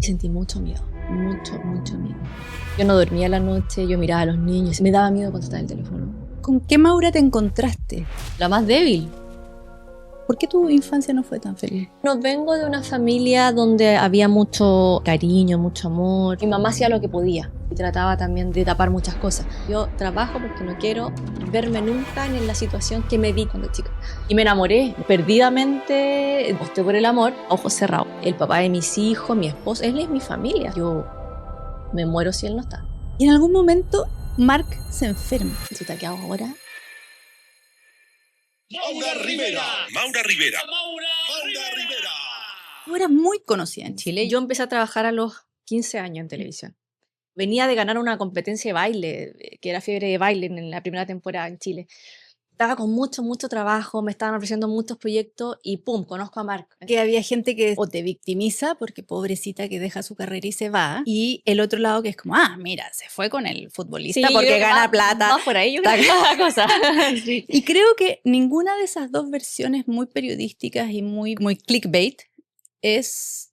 Sentí mucho miedo, mucho miedo. Yo no dormía la noche, yo miraba a los niños, me daba miedo contestar el teléfono. ¿Con qué Maura te encontraste? La más débil. ¿Por qué tu infancia no fue tan feliz? No vengo de una familia donde había mucho cariño, mucho amor. Mi mamá hacía lo que podía y trataba también de tapar muchas cosas. Yo trabajo porque no quiero verme nunca en la situación que me vi cuando chica. Y me enamoré perdidamente, opté por el amor, a ojos cerrados. El papá de mis hijos, mi esposo, él es mi familia. Yo me muero si él no está. Y en algún momento Mark se enferma. Chuta, ¿qué hago ahora? Maura Rivera. Maura Rivera. Maura Rivera. Tú eras muy conocida en Chile. Yo empecé a trabajar a los 15 años en televisión. Venía de ganar una competencia de baile, que era Fiebre de Baile en la primera temporada en Chile. Estaba con mucho trabajo, me estaban ofreciendo muchos proyectos y ¡pum! Conozco a Marc. Que había gente que o te victimiza porque pobrecita que deja su carrera y se va, y el otro lado que es como, mira, se fue con el futbolista Sí, porque gana plata. Más por ahí yo creo que cada cosa. Sí. Y creo que ninguna de esas dos versiones muy periodísticas y muy clickbait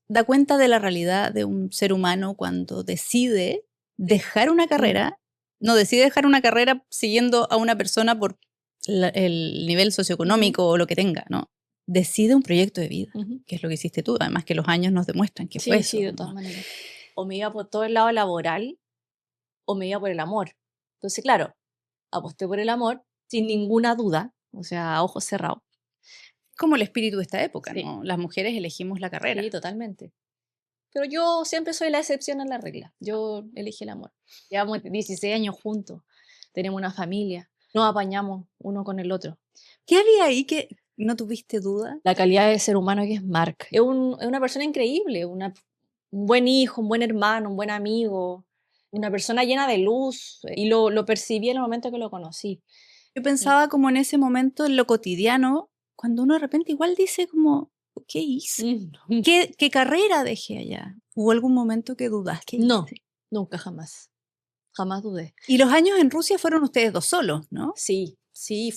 da cuenta de la realidad de un ser humano cuando decide dejar una carrera, no decide dejar una carrera siguiendo a una persona por el nivel socioeconómico o lo que tenga, ¿no? Decide un proyecto de vida, que es lo que hiciste tú, además que los años nos demuestran que fue eso. Sí, de todas maneras. O me iba por todo el lado laboral o me iba por el amor. Entonces, claro, aposté por el amor sin ninguna duda, o sea, a ojos cerrados. Como el espíritu de esta época, Sí. ¿no? Las mujeres elegimos la carrera. Sí, totalmente. Pero yo siempre soy la excepción a la regla. Yo elegí el amor. Llevamos 16 años juntos, tenemos una familia, nos apañamos uno con el otro. ¿Qué había ahí que no tuviste duda? La calidad de ser humano que es Marc. Es una persona increíble, un buen hijo, un buen hermano, un buen amigo, una persona llena de luz, y lo percibí en el momento que lo conocí. Yo pensaba como en ese momento, en lo cotidiano, cuando uno de repente igual dice como, ¿qué hice? ¿Qué carrera dejé allá? ¿Hubo algún momento que dudaste? No, nunca, jamás. Jamás dudé. Y los años en Rusia fueron ustedes dos solos, ¿no? Sí,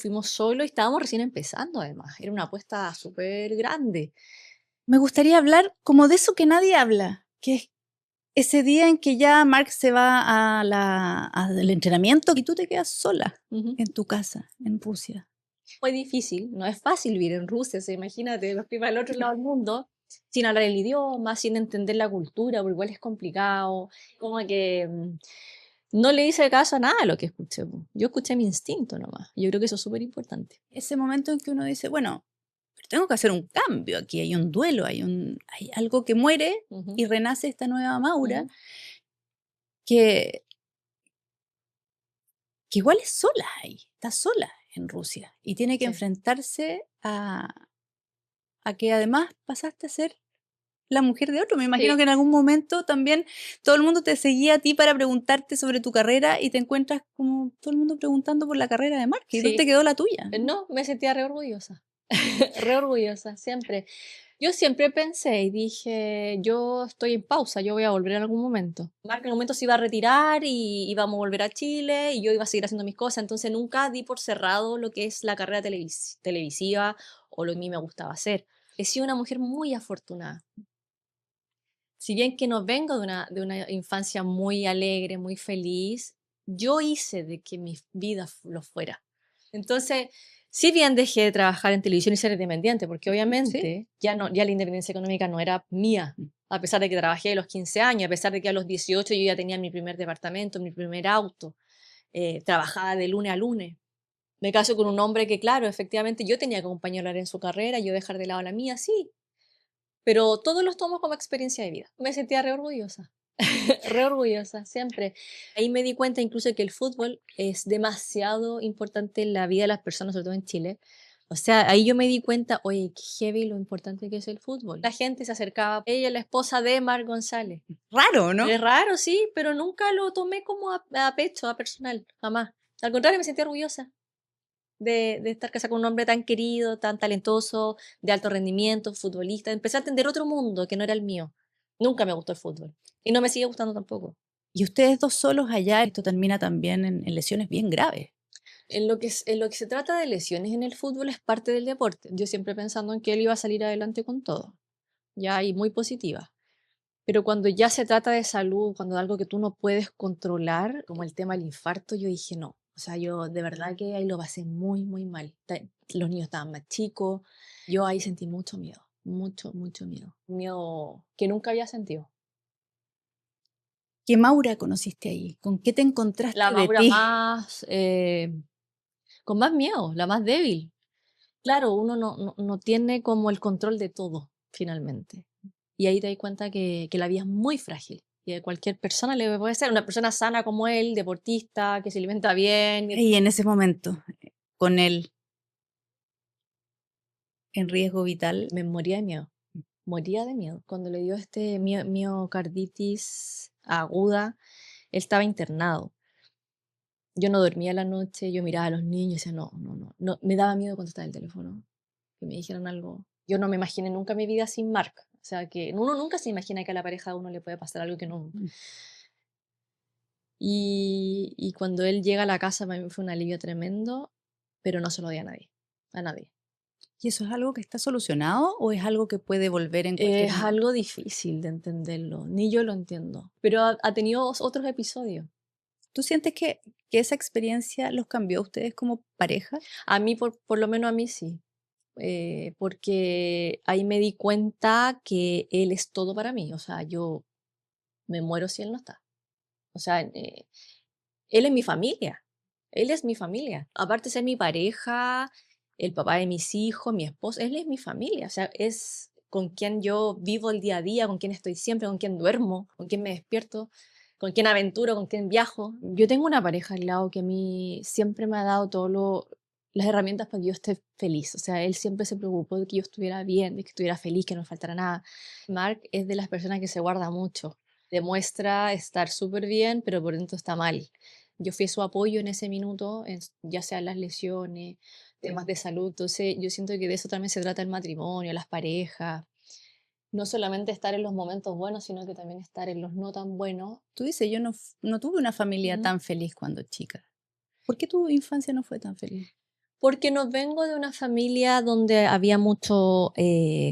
fuimos solos y estábamos recién empezando además. Era una apuesta súper grande. Me gustaría hablar como de eso que nadie habla, que es ese día en que ya Mark se va al entrenamiento y tú te quedas sola en tu casa, en Rusia. Fue difícil, no es fácil vivir en Rusia, imagínate, los primos al otro lado del mundo, sin hablar el idioma, sin entender la cultura, porque igual es complicado, como que no le hice caso a nada de lo que escuché. Yo escuché mi instinto nomás, yo creo que eso es súper importante. Ese momento en que uno dice, bueno, pero tengo que hacer un cambio aquí, hay un duelo, hay algo que muere y renace esta nueva Maura que igual es sola ahí, está sola en Rusia y tiene que enfrentarse a que además pasaste a ser la mujer de otro. Me imagino que en algún momento también todo el mundo te seguía a ti para preguntarte sobre tu carrera y te encuentras como todo el mundo preguntando por la carrera de Mark. ¿Y dónde quedó la tuya? No, me sentía re orgullosa, re orgullosa, siempre. Yo siempre pensé y dije, yo estoy en pausa, yo voy a volver en algún momento. Marc en algún momento se iba a retirar y íbamos a volver a Chile y yo iba a seguir haciendo mis cosas, entonces nunca di por cerrado lo que es la carrera televisiva o lo que a mí me gustaba hacer. He sido una mujer muy afortunada. Si bien que no vengo de una infancia muy alegre, muy feliz, yo hice de que mi vida lo fuera. Entonces, si bien dejé de trabajar en televisión y ser independiente, porque obviamente ya la independencia económica no era mía, a pesar de que trabajé a los 15 años, a pesar de que a los 18 yo ya tenía mi primer departamento, mi primer auto, trabajaba de lunes a lunes. Me caso con un hombre que, claro, efectivamente yo tenía que acompañarlo en su carrera, yo dejar de lado la mía, sí, pero todos los tomo como experiencia de vida. Me sentía re orgullosa. Re orgullosa, siempre. Ahí me di cuenta incluso que el fútbol es demasiado importante en la vida de las personas, sobre todo en Chile. O sea, ahí yo me di cuenta, oye, qué heavy lo importante que es el fútbol. La gente se acercaba, ella es la esposa de Mar González. Raro, ¿no? Es raro, sí, pero nunca lo tomé como a pecho, a personal, jamás. Al contrario, me sentí orgullosa de estar casada con un hombre tan querido, tan talentoso, de alto rendimiento, futbolista. Empecé a entender otro mundo que no era el mío. Nunca me gustó el fútbol. Y no me sigue gustando tampoco. Y ustedes dos solos allá, esto termina también en lesiones bien graves. En lo que se trata de lesiones en el fútbol es parte del deporte. Yo siempre pensando en que él iba a salir adelante con todo. Ya, y muy positiva. Pero cuando ya se trata de salud, cuando algo que tú no puedes controlar, como el tema del infarto, yo dije no. O sea, yo de verdad que ahí lo pasé muy, muy mal. Los niños estaban más chicos. Yo ahí sentí mucho miedo, mucho, mucho miedo. Miedo que nunca había sentido. ¿Qué Maura conociste ahí? ¿Con qué te encontraste La de Maura ti? más, con más miedo, la más débil. Claro, uno no tiene como el control de todo, finalmente. Y ahí te das cuenta que la vida es muy frágil. Y a cualquier persona le puede ser, una persona sana como él, deportista, que se alimenta bien. Y en ese momento, con él en riesgo vital, Me moría de miedo, moría de miedo. Cuando le dio este miocarditis aguda, él estaba internado. Yo no dormía la noche, yo miraba a los niños y decía, no, me daba miedo contestar el teléfono, que me dijeran algo. Yo no me imaginé nunca mi vida sin Mark. O sea, que uno nunca se imagina que a la pareja de uno le puede pasar algo que no. Y cuando él llega a la casa, para mí fue un alivio tremendo, pero no se lo di a nadie, a nadie. ¿y eso es algo que está solucionado o es algo que puede volver en cualquier Es momento? algo difícil de entenderlo, ni yo lo entiendo, pero ha tenido otros episodios. ¿Tú sientes que esa experiencia los cambió a ustedes como pareja? A mí, por lo menos a mí sí, porque ahí me di cuenta que él es todo para mí, o sea, yo me muero si él no está. O sea, él es mi familia, él es mi familia. Aparte de ser mi pareja, el papá de mis hijos, mi esposo, él es mi familia. O sea, es con quien yo vivo el día a día, con quien estoy siempre, con quien duermo, con quien me despierto, con quien aventuro, con quien viajo. Yo tengo una pareja al lado que a mí siempre me ha dado todas las herramientas para que yo esté feliz. O sea, él siempre se preocupó de que yo estuviera bien, de que estuviera feliz, que no me faltara nada. Mark es de las personas que se guarda mucho. Demuestra estar súper bien, pero por dentro está mal. Yo fui su apoyo en ese minuto, ya sea las lesiones, temas de salud. Entonces, yo siento que de eso también se trata el matrimonio, las parejas. No solamente estar en los momentos buenos, sino que también estar en los no tan buenos. Tú dices, yo no tuve una familia Ujú. tan feliz cuando chica. ¿Por qué tu infancia no fue tan feliz? Porque no vengo de una familia donde había mucho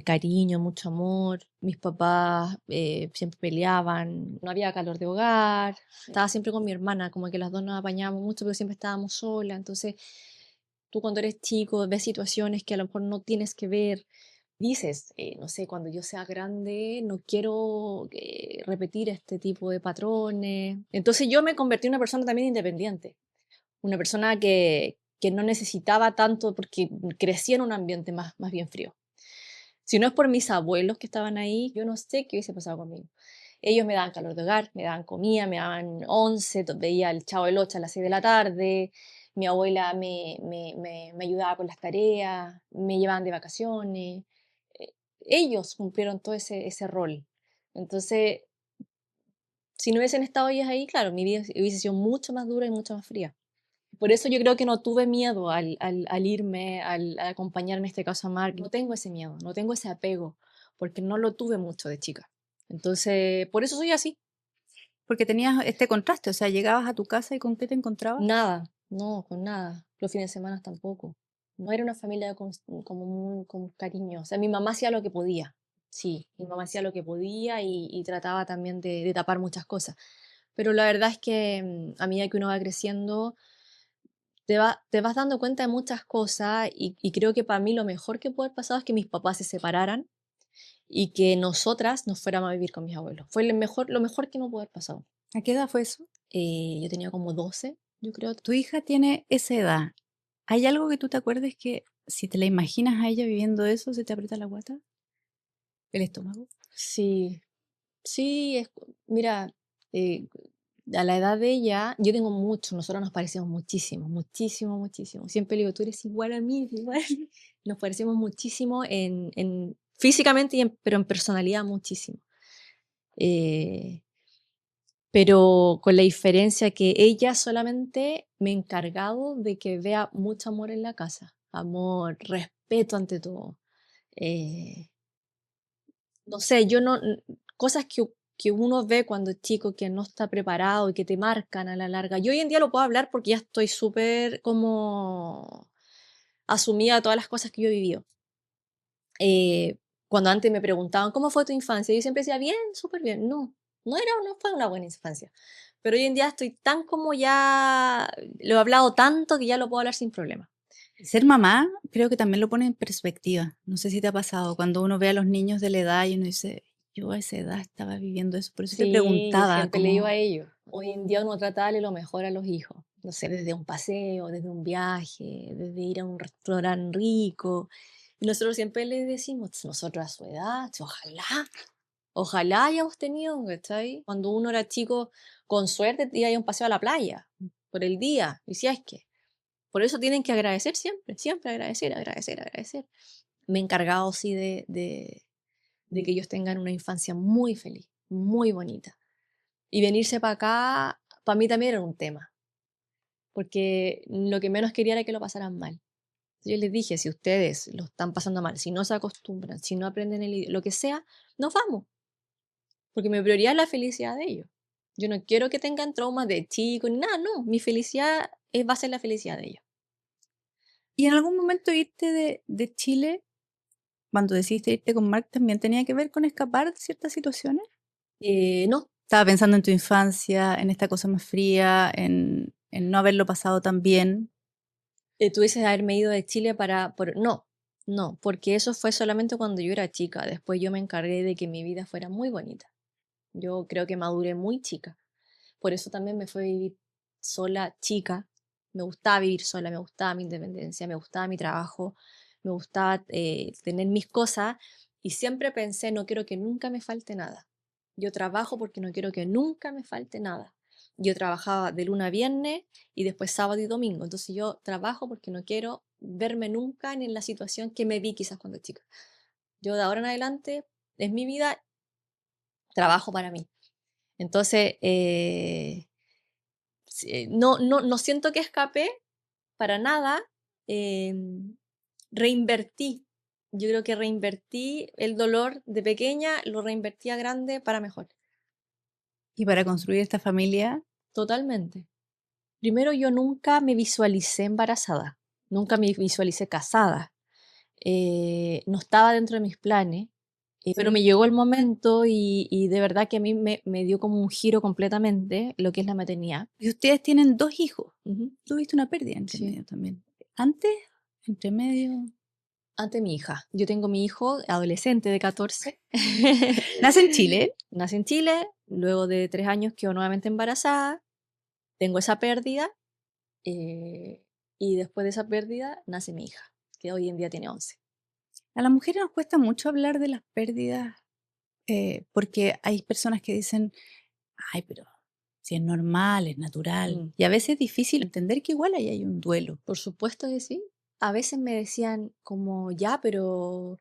cariño, mucho amor. Mis papás siempre peleaban, no había calor de hogar. Estaba siempre con mi hermana, como que las dos nos apañábamos mucho, pero siempre estábamos solas. Entonces, tú cuando eres chico ves situaciones que a lo mejor no tienes que ver. Dices, no sé, cuando yo sea grande no quiero repetir este tipo de patrones. Entonces yo me convertí en una persona también independiente, una persona que no necesitaba tanto porque crecí en un ambiente más bien frío. Si no es por mis abuelos que estaban ahí, yo no sé qué hubiese pasado conmigo. Ellos me daban calor de hogar, me daban comida, me daban once, veía el Chavo del 8 a las 6 de la tarde, mi abuela me ayudaba con las tareas, me llevaban de vacaciones. eh, Ellos cumplieron todo ese rol. Entonces, si no hubiesen estado ellos ahí, claro, mi vida hubiese sido mucho más dura y mucho más fría. Por eso yo creo que no tuve miedo al irme, al acompañarme en este caso a Mark. No tengo ese miedo, no tengo ese apego, porque no lo tuve mucho de chica. Entonces, por eso soy así. Porque tenías este contraste, o sea, llegabas a tu casa y ¿con qué te encontrabas? Nada, no, con nada. Los fines de semana tampoco. No era una familia como muy con cariño. O sea, mi mamá hacía lo que podía. Sí, mi mamá hacía lo que podía y trataba también de tapar muchas cosas. Pero la verdad es que a medida que uno va creciendo, te vas dando cuenta de muchas cosas y creo que para mí lo mejor que pudo haber pasado es que mis papás se separaran y que nosotras nos fuéramos a vivir con mis abuelos. Fue lo mejor que me pudo haber pasado. ¿A qué edad fue eso? Yo tenía como 12, yo creo. Tu hija tiene esa edad. ¿Hay algo que tú te acuerdes que si te la imaginas a ella viviendo eso, se te aprieta la guata? ¿El estómago? Sí, sí, mira, eh, a la edad de ella, yo tengo mucho, nosotros nos parecemos muchísimo, muchísimo, muchísimo. Siempre le digo, tú eres igual a mí, eres igual a mí. Nos parecemos muchísimo físicamente, pero en personalidad muchísimo. Eh, pero con la diferencia que ella solamente me ha encargado de que vea mucho amor en la casa, amor, respeto ante todo. Eh, no sé, yo no, cosas que uno ve cuando es chico que no está preparado y que te marcan a la larga. Yo hoy en día lo puedo hablar porque ya estoy súper como asumida de todas las cosas que yo he vivido. Eh, Cuando antes me preguntaban, ¿cómo fue tu infancia? Yo siempre decía, bien, súper bien. No fue una buena infancia. Pero hoy en día estoy tan como ya, lo he hablado tanto que ya lo puedo hablar sin problema. Ser mamá creo que también lo pone en perspectiva. No sé si te ha pasado cuando uno ve a los niños de la edad y uno dice, yo a esa edad estaba viviendo eso. Por eso te Sí, yo preguntaba, siempre le digo como, a ellos, hoy en día uno trata de darle lo mejor a los hijos. No sé, desde un paseo, desde un viaje, desde ir a un restaurante rico. Y nosotros siempre les decimos, nosotros a su edad, ojalá hayamos tenido, ¿cachai? Cuando uno era chico, con suerte, iba a ir a un paseo a la playa por el día. Y si es que, por eso tienen que agradecer siempre, siempre agradecer, agradecer, agradecer. Me he encargado, sí, de que ellos tengan una infancia muy feliz, muy bonita. Y venirse para acá, para mí también era un tema, porque lo que menos quería era que lo pasaran mal. Yo les dije, si ustedes lo están pasando mal, si no se acostumbran, si no aprenden lo que sea, nos vamos, porque mi prioridad es la felicidad de ellos. Yo no quiero que tengan traumas de chicos ni nada, no, mi felicidad va a ser la felicidad de ellos. ¿y en algún momento irte de Chile, cuando decidiste irte con Mark, también tenía que ver con escapar de ciertas situaciones? No, Estaba pensando en tu infancia, en esta cosa más fría, en no haberlo pasado tan bien. tú dices haberme ido de Chile no, porque eso fue solamente cuando yo era chica. Después yo me encargué de que mi vida fuera muy bonita. Yo creo que maduré muy chica. Por eso también me fui a vivir sola, chica. Me gustaba vivir sola, me gustaba mi independencia, me gustaba mi trabajo, me gustaba tener mis cosas y siempre pensé, no quiero que nunca me falte nada. Yo trabajo porque no quiero que nunca me falte nada. Yo trabajaba de lunes a viernes y después sábado y domingo. Entonces yo trabajo porque no quiero verme nunca en la situación que me vi quizás cuando chica. Yo de ahora en adelante es mi vida, trabajo para mí. Entonces, sí, no siento que escapé para nada. Reinvertí. Yo creo que reinvertí el dolor de pequeña, lo reinvertí a grande para mejor. Y para construir esta familia, Totalmente. Primero, yo nunca me visualicé embarazada, nunca me visualicé casada. No estaba dentro de mis planes, pero me llegó el momento y de verdad que a mí me dio como un giro completamente lo que es la maternidad. y ustedes tienen 2 hijos. Ujú. Tuviste una pérdida entre Sí. medio también. ¿Antes? ¿Entre medio? Ante mi hija. Yo tengo mi hijo adolescente de 14. ¿Nace en Chile? Nace en Chile, luego de 3 años quedó nuevamente embarazada, tengo esa pérdida eh, y después de esa pérdida nace mi hija, que hoy en día tiene 11. A las mujeres nos cuesta mucho hablar de las pérdidas porque hay personas que dicen, ay, pero si es normal, es natural. Mm. Y a veces es difícil entender que igual ahí hay un duelo. Por supuesto que sí. A veces me decían como, ya, pero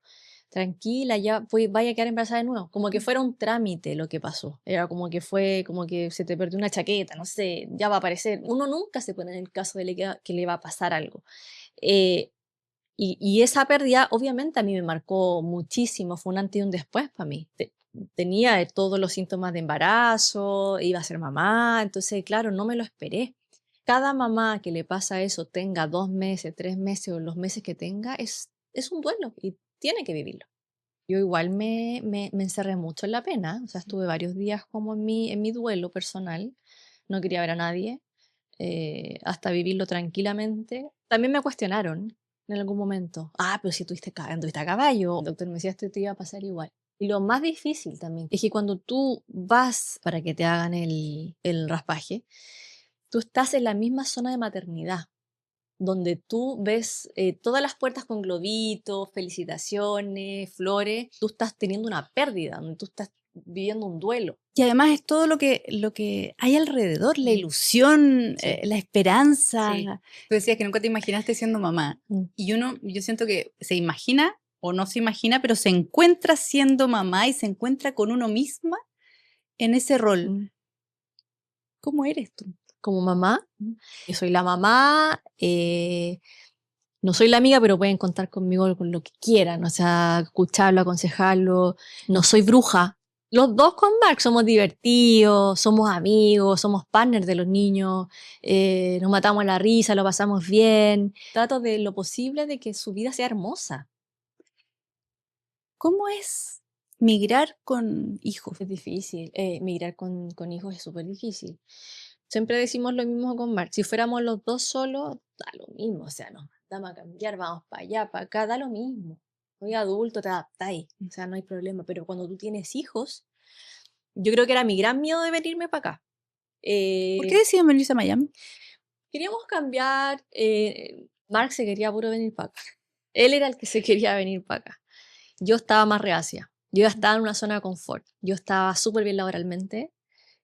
tranquila, ya vaya a quedar embarazada de nuevo. Como que fuera un trámite lo que pasó. Era como que fue, como que se te perdió una chaqueta, no sé, ya va a aparecer. Uno nunca se pone en el caso de que le va a pasar algo. Eh, y esa pérdida, obviamente, a mí me marcó muchísimo, fue un antes y un después para mí. Tenía todos los síntomas de embarazo, iba a ser mamá, entonces, claro, no me lo esperé. Cada mamá que le pasa eso, tenga 2 meses, 3 meses o los meses que tenga, es un duelo y tiene que vivirlo. Yo igual me encerré mucho en la pena, o sea, estuve varios días como en mi duelo personal, no quería ver a nadie, hasta vivirlo tranquilamente. También me cuestionaron en algún momento, pero si anduviste a caballo, el doctor me decía, esto te iba a pasar igual. Y lo más difícil también es que cuando tú vas para que te hagan el raspaje, tú estás en la misma zona de maternidad, donde tú ves todas las puertas con globitos, felicitaciones, flores, tú estás teniendo una pérdida, donde tú estás viviendo un duelo. Y además es todo lo que hay alrededor, la Mm. ilusión, Sí. la esperanza. Sí. Tú decías que nunca te imaginaste siendo mamá. Mm. Y yo siento que se imagina o no se imagina, pero se encuentra siendo mamá y se encuentra con uno misma en ese rol. Mm. ¿Cómo eres tú? Como mamá, yo soy la mamá, no soy la amiga, pero pueden contar conmigo con lo que quieran, o sea, escucharlo, aconsejarlo. No soy bruja. Los dos con Mark somos divertidos, somos amigos, somos partners de los niños, nos matamos a la risa, lo pasamos bien. Trato de lo posible de que su vida sea hermosa. ¿Cómo es migrar con hijos? Es difícil. Migrar con hijos es súper difícil. Siempre decimos lo mismo con Mark. Si fuéramos los dos solos, da lo mismo. O sea, nos mandamos a cambiar, vamos para allá, para acá, da lo mismo. Soy adulto, te adaptáis. O sea, no hay problema. Pero cuando tú tienes hijos, yo creo que era mi gran miedo de venirme para acá. ¿Por qué deciden venirse a Miami? Queríamos cambiar. Mark se quería puro venir para acá. Él era el que se quería venir para acá. Yo estaba más reacia. Yo ya estaba en una zona de confort. Yo estaba súper bien laboralmente.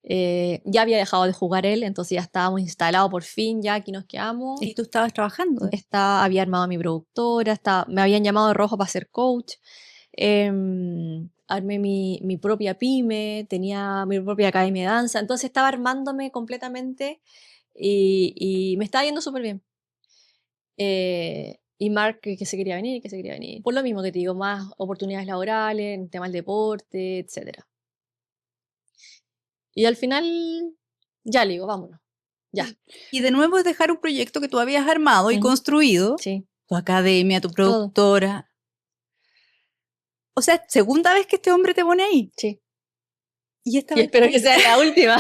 Ya había dejado de jugar él, entonces ya estábamos instalados por fin, ya aquí nos quedamos. ¿Y tú estabas trabajando? Había armado mi productora, me habían llamado de Rojo para ser coach. Armé mi propia pyme, tenía mi propia academia de danza, entonces estaba armándome completamente y me estaba yendo súper bien. Y Mark que se quería venir, que se quería venir. Por lo mismo que te digo, más oportunidades laborales, en tema del deporte, etc. Y al final, ya le digo, vámonos. Ya. Y de nuevo es dejar un proyecto que tú habías armado y Ujú. construido, Sí, tu academia, tu todo. productora. O sea, segunda vez que este hombre te pone ahí. Sí. Y esta Y vez. espero que sea la última.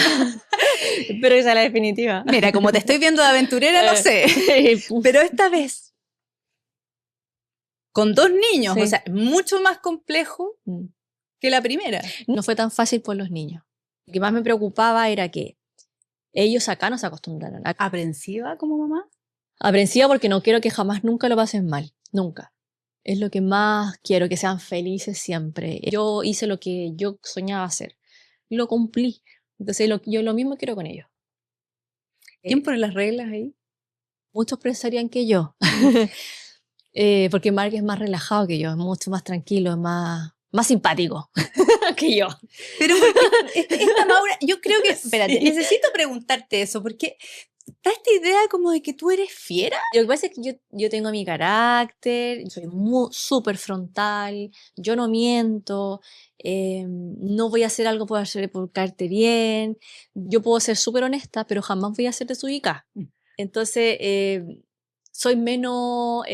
Espero que sea la definitiva. Mira, como te estoy viendo de aventurera, no sé. Pero esta vez, con 2 niños, Sí. o sea, mucho más complejo Mm. que la primera. No fue tan fácil por los niños. Lo que más me preocupaba era que ellos acá no se acostumbraron. ¿Aprensiva como mamá? Aprensiva porque no quiero que jamás nunca lo pasen mal. Nunca. Es lo que más quiero, que sean felices siempre. Yo hice lo que yo soñaba hacer. Y lo cumplí. Entonces yo lo mismo quiero con ellos. ¿Quién pone las reglas ahí? Muchos pensarían que yo. Porque Mark es más relajado que yo, es mucho más tranquilo, es más simpático que yo. Pero porque esta Maura, yo creo que, espérate, necesito preguntarte eso, porque da esta idea como de que tú eres fiera. Lo que pasa es que yo tengo mi carácter, soy súper frontal, yo no miento, no voy a hacer algo por caerte bien, yo puedo ser súper honesta, pero jamás voy a ser desubicada. Entonces, soy menos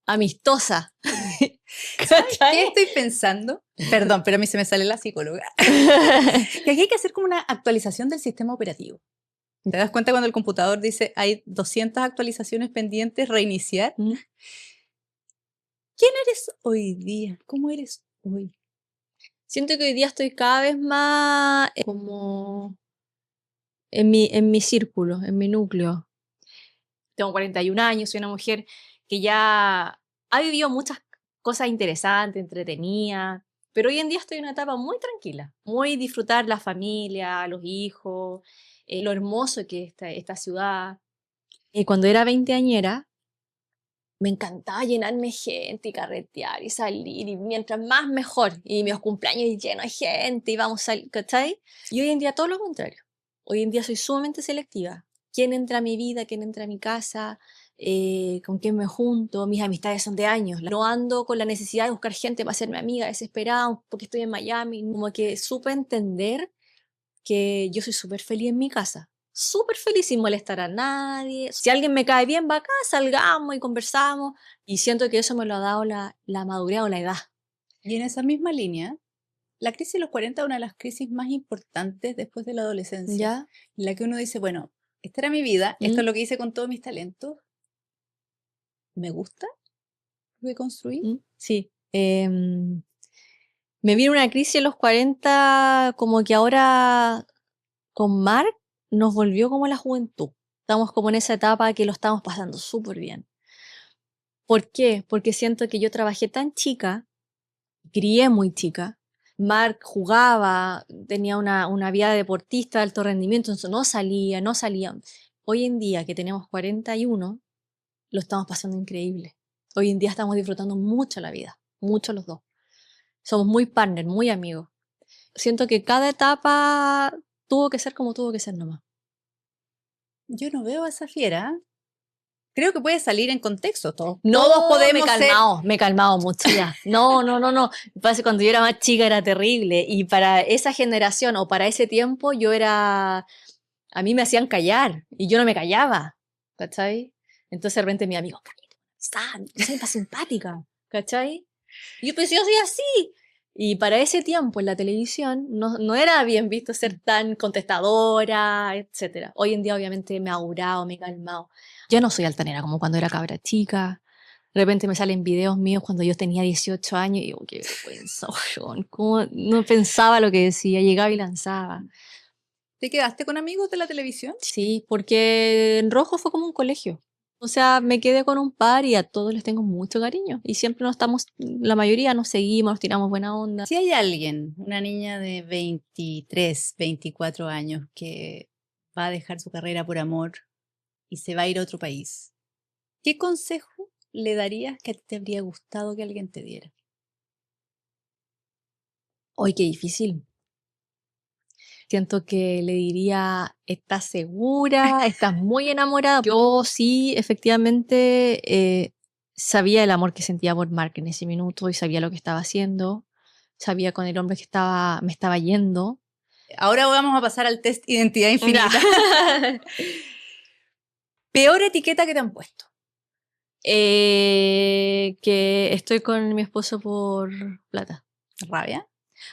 amistosa. ¿Qué estoy pensando? Perdón, pero a mí se me sale la psicóloga. Que aquí hay que hacer como una actualización del sistema operativo. ¿Te das cuenta cuando el computador dice hay 200 actualizaciones pendientes, reiniciar? ¿Mm? ¿Quién eres hoy día? ¿Cómo eres hoy? Siento que hoy día estoy cada vez más como en mi círculo, en mi núcleo. Tengo 41 años, soy una mujer que ya ha vivido muchas cosas interesantes, entretenidas, pero hoy en día estoy en una etapa muy tranquila, muy disfrutar la familia, los hijos, lo hermoso que es esta ciudad. Cuando era veinteañera, me encantaba llenarme gente y carretear y salir, y mientras más mejor, y mis cumpleaños llenos de gente, y vamos a salir, ¿cachai? Y hoy en día todo lo contrario. Hoy en día soy sumamente selectiva. ¿Quién entra a mi vida? ¿Quién entra a mi casa? ¿Con quién me junto? Mis amistades son de años. No ando con la necesidad de buscar gente para hacerme amiga desesperada porque estoy en Miami. Como que supe entender que yo soy súper feliz en mi casa. Súper feliz sin molestar a nadie. Si alguien me cae bien, va acá, salgamos y conversamos. Y siento que eso me lo ha dado la madurez o la edad. Y en esa misma línea, la crisis de los 40 es una de las crisis más importantes después de la adolescencia. ¿Ya? En la que uno dice, bueno, esta era mi vida, esto es lo que hice con todos mis talentos. ¿Me gusta lo que construí? Sí. Me vino una crisis en los 40, como que ahora con Mark nos volvió como la juventud. Estamos como en esa etapa que lo estamos pasando súper bien. ¿Por qué? Porque siento que yo trabajé tan chica, crié muy chica. Mark jugaba, tenía una vida de deportista de alto rendimiento, entonces no salía. Hoy en día que tenemos 41, lo estamos pasando increíble. Hoy en día estamos disfrutando mucho la vida, mucho los dos. Somos muy partners, muy amigos. Siento que cada etapa tuvo que ser como tuvo que ser nomás. Yo no veo a esa fiera. Creo que puede salir en contexto todo. No, Todos podemos me he calmado mucho ya. No. Pasa cuando yo era más chica era terrible. Y para esa generación o para ese tiempo a mí me hacían callar y yo no me callaba, ¿cachai? Entonces de repente mi amigo, cállate, no soy más simpática, ¿cachai? Y yo, pues yo soy así. Y para ese tiempo en la televisión no era bien visto ser tan contestadora, etcétera. Hoy en día obviamente me he aurado, me he calmado. Ya no soy altanera como cuando era cabra chica. De repente me salen videos míos cuando yo tenía 18 años y digo, qué vergüenza, weón. ¿Cómo no pensaba lo que decía? Llegaba y lanzaba. ¿Te quedaste con amigos de la televisión? Sí, porque en Rojo fue como un colegio. O sea, me quedé con un par y a todos les tengo mucho cariño. Y siempre nos estamos, la mayoría nos seguimos, nos tiramos buena onda. Si hay alguien, una niña de 23, 24 años, que va a dejar su carrera por amor y se va a ir a otro país, ¿qué consejo le darías que a ti te habría gustado que alguien te diera? Hoy qué difícil. Siento que le diría, ¿estás segura? ¿Estás muy enamorada? Yo sí, efectivamente, sabía el amor que sentía por Mark en ese minuto y sabía lo que estaba haciendo. Sabía con el hombre que me estaba yendo. Ahora vamos a pasar al test Identidad Ya. Infinita. Peor etiqueta que te han puesto. Que estoy con mi esposo por plata. ¿Rabia?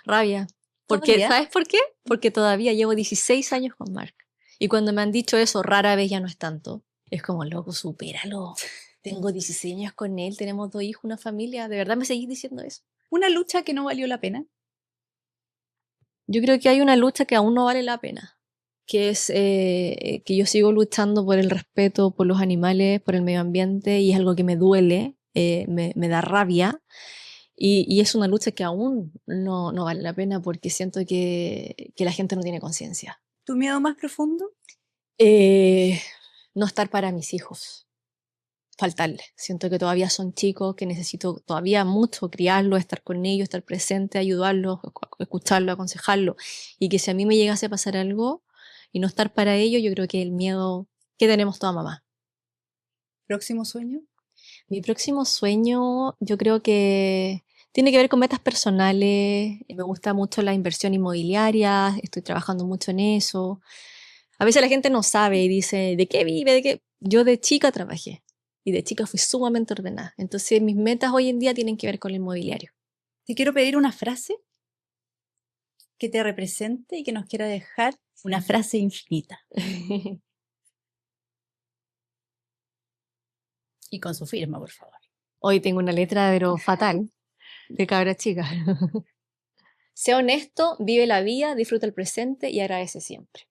Rabia. Porque, ¿Todavía? ¿sabes por qué? Porque todavía llevo 16 años con Mark. Y cuando me han dicho eso, rara vez ya no es tanto. Es como, loco, supéralo. Tengo 16 años con él, tenemos 2 hijos, una familia. ¿De verdad me seguís diciendo eso? ¿Una lucha que no valió la pena? Yo creo que hay una lucha que aún no vale la pena. Que es que yo sigo luchando por el respeto por los animales, por el medio ambiente, y es algo que me duele, me da rabia. Y es una lucha que aún no vale la pena porque siento que la gente no tiene conciencia. ¿Tu miedo más profundo? No estar para mis hijos, faltarles. Siento que todavía son chicos, que necesito todavía mucho criarlos, estar con ellos, estar presente, ayudarlos, escucharlos, aconsejarlos. Y que si a mí me llegase a pasar algo y no estar para ellos, yo creo que el miedo que tenemos toda mamá. ¿Próximo sueño? Mi próximo sueño, yo creo que tiene que ver con metas personales. Me gusta mucho la inversión inmobiliaria, estoy trabajando mucho en eso. A veces la gente no sabe y dice, ¿de qué vive? ¿De qué? Yo de chica trabajé y de chica fui sumamente ordenada. Entonces mis metas hoy en día tienen que ver con el inmobiliario. Te quiero pedir una frase que te represente y que nos quiera dejar una frase infinita. Y con su firma, por favor. Hoy tengo una letra pero fatal de cabra chica. Sea honesto, vive la vida, disfruta el presente y agradece siempre.